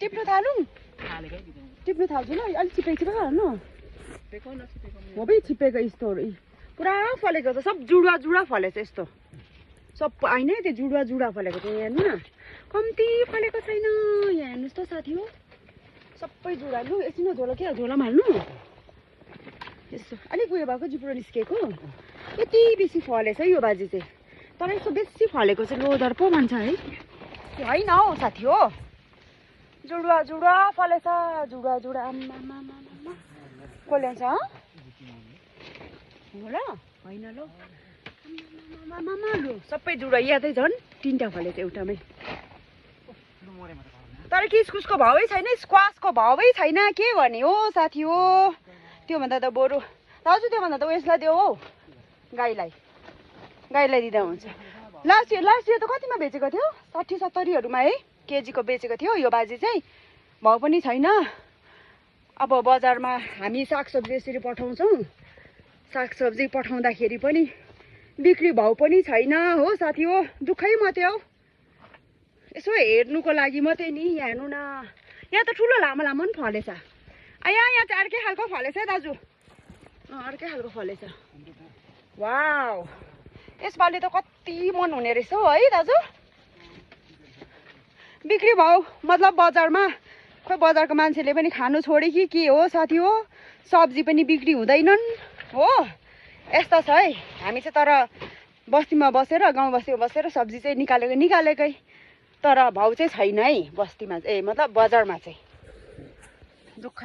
टिप्नु थालौँ टिप्नु थाल्छु ल अलिक छिपेको हाल्नु हो भाइ छिपेको यस्तोहरू पुरा फलेको त सब जुडा फलेछ यस्तो सब होइन त्यो जुडा फलेको थियो यहाँ हेर्नु न कम्ती फलेको छैन यहाँ हेर्नुहोस् त साथी हो सबै जुडा लु एकछिन झोला के झोलामा हाल्नु यस्तो अलिक उयो भएको जिब्रो निस्केको यति बेसी फलेछ है यो बाजी चाहिँ तर यस्तो बेसी फलेको चाहिँ लोदर पो भन्छ है होइन हौ साथी हो जुडा फलेछ जुडा आम्मा को ल्याउँछ होला होइन ल लु सबै जुडा यादै झन् 3टा फलेछ एउटामै तर कि इस्कुसको भावै छैन स्क्वासको भावै छैन के गर्ने हो साथी हो त्योभन्दा त बरु दाजु त्योभन्दा त उयसलाई देऊ हौ गाईलाई दिँदा हुन्छ लास्ट इयर त कतिमा बेचेको थियो 60-70हरूमा है केजीको बेचेको थियो यो बाजी चाहिँ भाउ पनि छैन अब बजारमा हामी सागसब्जी यसरी पठाउँछौँ सागसब्जी पठाउँदाखेरि पनि बिक्री भाउ पनि छैन हो साथी हो दुःखै मात्रै हौ यसो हेर्नुको लागि मात्रै नि यहाँ हेर्नु न यहाँ त ठुलो लामो पनि फलेछ यहाँ चाहिँ अर्कै खालको फलेछ है दाजु अर्कै खालको फलेछ वाउ यसपालि त कति मन हुने रहेछ हो है दाजु बिक्री भाउ मतलब बजारमा खोइ बजारको मान्छेले पनि खानु छोडे कि के हो साथी हो सब्जी पनि बिक्री हुँदैनन् हो यस्तो छ है हामी चाहिँ तर बस्तीमा बसेर गाउँ बस्तीमा बसेर सब्जी चाहिँ निकालेकै तर भाउ चाहिँ छैन है बस्तीमा मतलब बजारमा चाहिँ दुःख